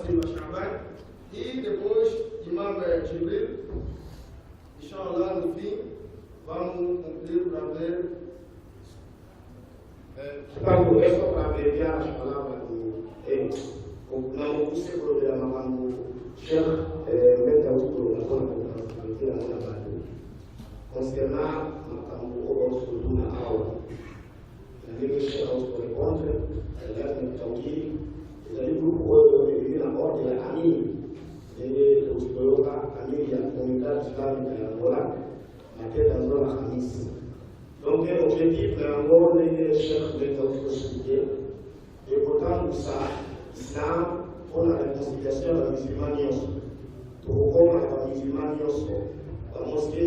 Silva Chaban, e depois Imam Jibril. Inshallah, no fim, vamos cumprir para ver. Portanto, é só para abreviar as palavras do não puse por ver a mamãe do Sheikh meta o agora considerar o estudo na aula. Na minha Sheikh o encontro, aliás, no Tawhid, ele grupo de na ordem a mim, ele os coloca a mim a comunidade islâmica em Angola, na terra da zona Khamis. Donc, l'objectif de l'Angola est de chercher d'autres sociétés et pourtant, l'islam pour la réconciliation de la musulmanie. Pour comment la musulmanie, la mosquée,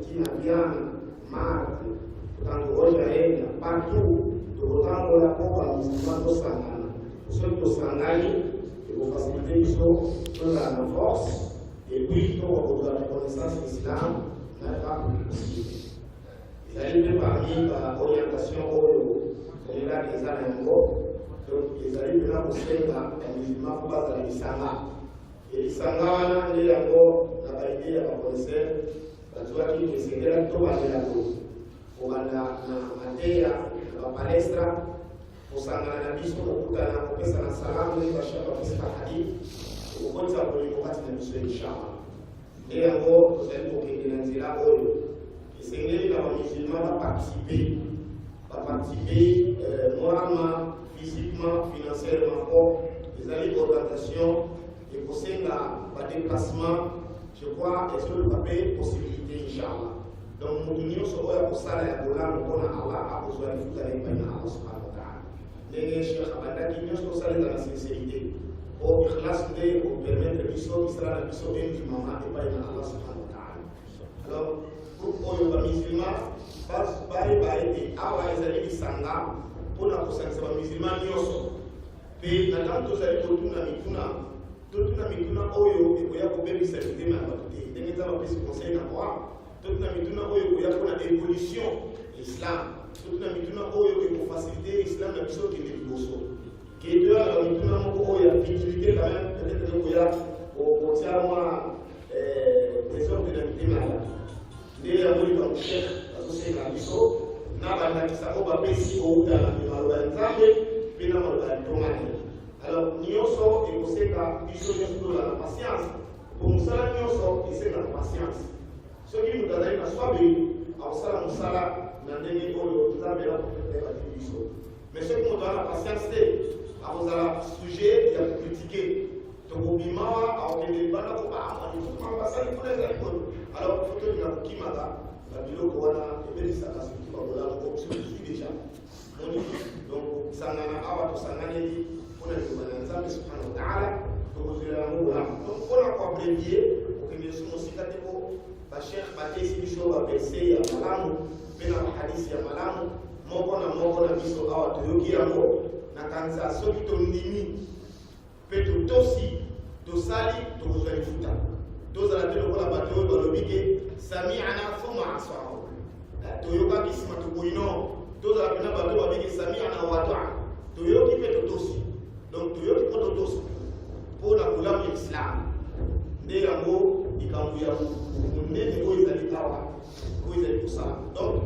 qui n'a bien marqué, pourtant, aujourd'hui, partout, pourtant, on a pour la musulmanie, ceux qui s'engagent, qui vont faciliter les choses, pour la force, et puis, pour la reconnaissance de l'islam, n'est pas possible. Ils arrivent parmi l'orientation au Canada des Anangos, donc ils arrivent là pour faire la musulman pour battre la Isanga. Et l'Isanga, il est encore la validée à la connaissance, la joie qui est là, tout va de la cause. Pour la matière, la palestra, pour s'engager la mission, pour la paix, la salam, les bachars, la paix, la hadith, pour qu'on s'appelle pour les combattre la mission, Inch'Allah. Et encore, vous allez pour qu'il y ait un c'est que les musulmans vont participer moralement, physiquement, financièrement, les alliés d'orientation, et pour cela, le déplacement, je crois, et sur le papier, possibilité, Inch'Allah. Donc, nous nous sommes pour ça, nous avons Allah a besoin de tout avec Allah subhanahu wa ta'ala. Les Cheikh Abanda qui nous sommes dans la sincérité, pour éclater, pour permettre que l'islam sera la mission du moment et pas Allah subhanahu wa ta'ala. Alors, pour les musulmans, et awa ezali lisanga mpona kosangisa bamusulman nyonso mpe na ntango tozali totuna mituna oyo ekoya kobebisa mitema ya bato te ndenge nzambe apesi conseil na Coran. Totuna mituna oyo ekoya mpona évolution ya islam, totuna mituna oyo ekofacilite islam na biso okende liboso ke toyaka mituna moko oyo ya futilité quand même peut-être ekoya kotia mwa désordre na mitema ya bato nde yamolika moshekh azosenga biso na bandakisa oyo bapesi outa na maloba ya nzambe mpe na maloba ya ntongani. Alors nyonso ekosenga biso nyonso toza na patience po mosala nyonso esengaka patience. Soki moto azali na swabeli akosala mosala na ndenge oyo nzambe elakobati biso, mais soki moto aza na patience te akozala sujet ya kokritike tokobimawa akokende libanda kobaamani basali mpona ezali koyo. Alors fotolinga kokimaka na biloko wana ebelisaka soki bakolala obsolution déjà moni. Donc sangana awa tosanganeli mpona liloba na nzambe subhanahu wa ta'ala tokozela yango olamu. Donc mpona koabrevie okende so mosika te po bashekh batesi biso baverse ya malamu mpe na bahadisi ya malamu moko na biso awa toyoki yango na kanisa soki tondimi mpe totosi tosali tokozwa lifuta tozala te lokola bato oyo balobi ke sami'ana thumma asana toyokaki nsima tokoyino tozala pena bato babiki sami'ana wa ata'na toyoki mpe totosi. Donc toyoki mpo totosi mpona kolamu ya islam nde yango likambo ya monene oyo ezali awa oyo ezali kosala. Donc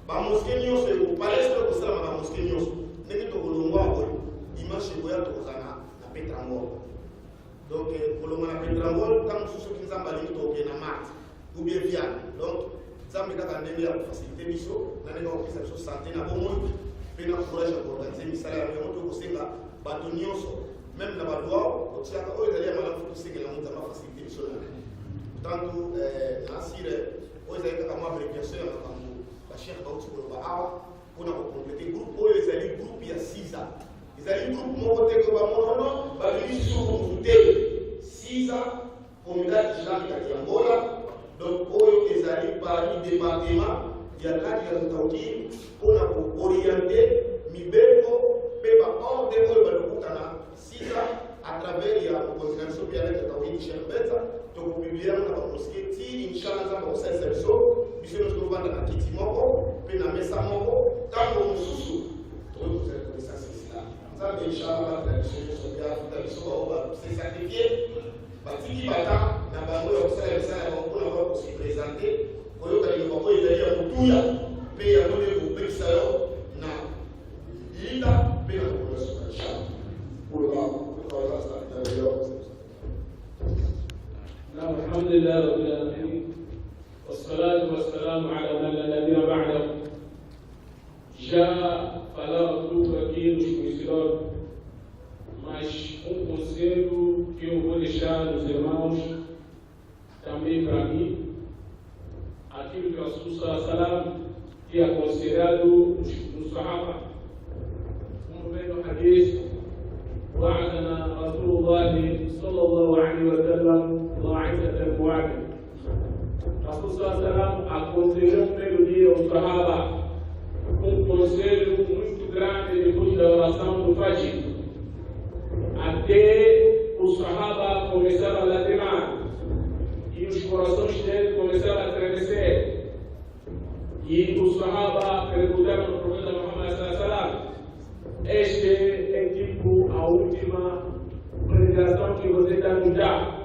bamoske nyonso ekopalestre kosalama bamoske nyonso ndenge tokolongwa oyo dimanche ekoya tokozala na Petrangol. Donc kolonga na Petrangol ntango mosusu soki nzambe alingi toke na marte ou bien viane. Donc nzambe kaka ndenge ya kofacilite biso na ndenge akopesa biso sante na bomoi mpe na courage ya koorganize misala yango tokosenga bato nyonso même na baloi otiaka oyo ezali ya malamu tosengela ngo nzambe afacilite biso na tantu nasire oyo ezali kaka mwa abréviation ya makambo bashekhe bauti koloba awa mpona kokomplete groupe oyo ezali groupe ya siza. Ezali groupe moko te ko bamonono babimi suku mutu te siza communauté islamique ya Angola. Donc oyo ezali parmi département ya kati ya Tawhid mpona kooriente mibeko mpe baorde oyo balokutana siza à travers ya coordination bien-être Tawhid Cheikh Betsa tokopublia na bamoske ti inshallah nzambe kosalisa biso nyonso tovanda na kiti moko mpe na mesa moko ntango mosusu tokozala komesa nzambe inshallah tradition ya biso baoba sesa sacrifier, batiki bata na bango ya kusala misala ya bango na kwa se présenter koyoka ni kwa ile ya kutuya pe ya mone kupekisa yo na ila pe ya kukosa pour la ça yo. الحمد لله رب العالمين والصلاة والسلام على من لا نبي بعده. Já falaram tudo aqui nos conhecedores, mas conselho que eu vou deixar nos irmãos, também para mim, aquilo que o Rasul Salam tinha aconselhado nos Sahaba, como vem no Hadith, وعدنا رسول الله صلى الله عليه وسلم موعظة وعدا. Rasul Salam aconselhou no primeiro dia os Sahaba conselho muito grande depois da oração do Fajr. Até os Sahaba começaram a latimar e os corações deles começaram a estremecer. E os Sahaba perguntaram ao profeta Muhammad sallallahu. Este é tipo a última pregação que você está nos dando.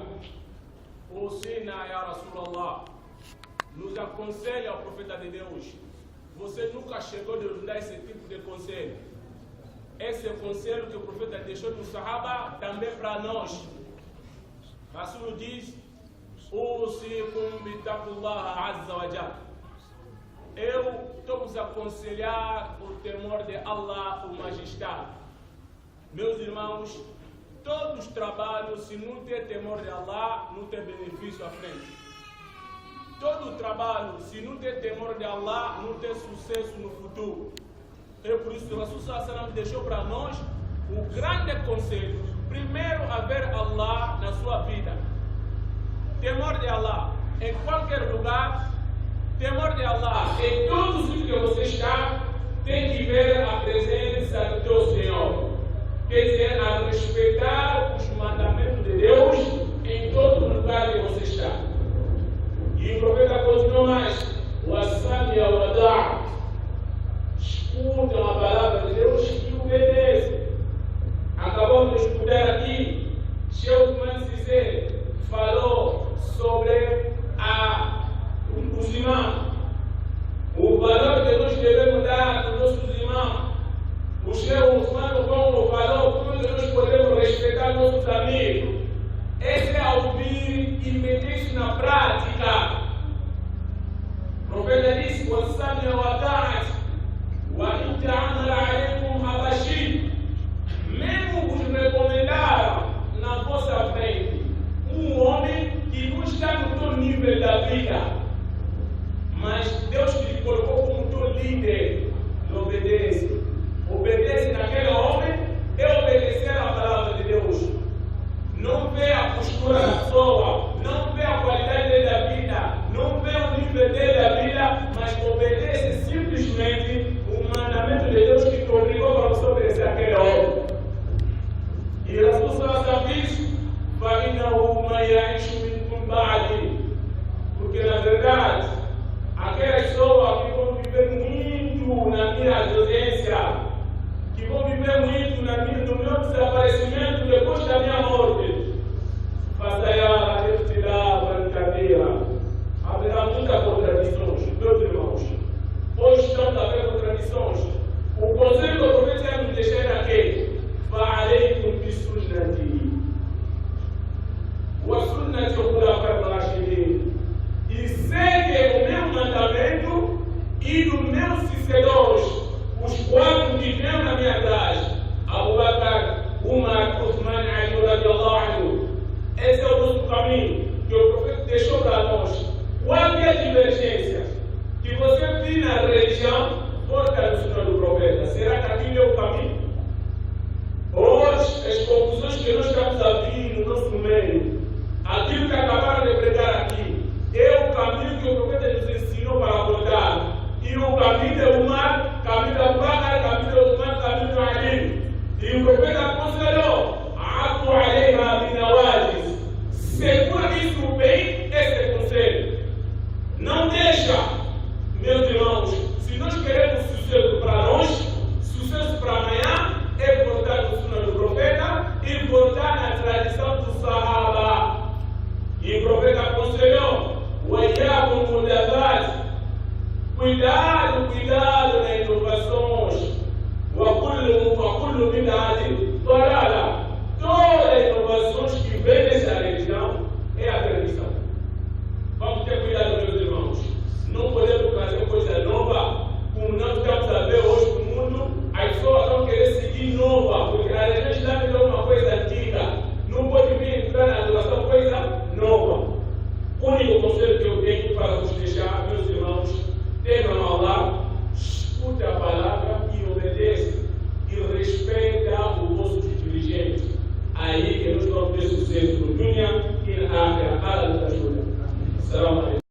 O Sina, Ya Rasulallah, nos aconselha ao profeta de Deus. Você nunca chegou de nos dar esse tipo de conselho. Esse conselho que o profeta deixou no Sahaba também para nós. Rasul diz: Usikum bitaqullah azza wa jalla. Eu estou vos aconselhar o temor de Allah, o Majestade. Meus irmãos, todos os trabalhos, se não tem temor de Allah, não tem benefício à frente. Todo trabalho, se não tem temor de Allah, não tem sucesso no futuro. É por isso que o Rasul Sallallahu deixou para nós o grande conselho. Primeiro, haver Allah na sua vida. Temor de Allah em qualquer lugar. Temor de Allah em todos os sítios que você está, tem que ver a presença do teu Senhor. Quer dizer, a respeitar os mandamentos de Deus em todo lugar que você está. E o profeta continuou mais: Wassamia wa da'a. Escutam a palavra de Deus e obedecem. Acabamos de escutar aqui, Sheikh Mansizé falou sobre os imãs. O valor que nós devemos dar aos nossos imãs. O Sheikh Usman Congo falou como nós podemos respeitar nossos amigos. Esse é ouvir e meter isso na prática. O profeta disse: Wassamia wa da'a. وَإِنْ تَعَمَلَ عَلَيْكُمْ حَبَشِيٌّ. Mesmo vos recomendaram na vossa frente um homem que não está no teu nível da vida, mas Deus te colocou como teu líder. Obedece. Obedece naquele homem é obedecer a palavra de Deus. Não vê a postura da pessoa, não vê a qualidade da vida, não vê o nível da vida, mas obedece simplesmente o mandamento de Deus que te obrigou para você obedecer aquele homem. E a Rasul diz: فَإِنَّهُ مَنْ يَعِشُ مِنْكُمْ بَعْدِي. Porque na verdade, aquelas pessoas que vão viver muito na minha ausência, que vão viver muito no meu desaparecimento depois da minha morte, فَسَيَرَى اخْتِلَافًا كَثِيرًا. Haverá muitas contradições, meus irmãos. Hoje estamos a ver contradições. O conselho que o profeta nos deixar aqui: فَعَلَيْكُمْ بِسُنَّتِي وَسُنَّةِ الْخُلَفَاءِ الرَّاشِدِينَ. E segue o meu mandamento e dos meus sucessores, os quatro que vêm na minha atrás: Abu Bakr, Umar, Uthman Voilà là, toutes les innovations qui viennent de s'arrêter.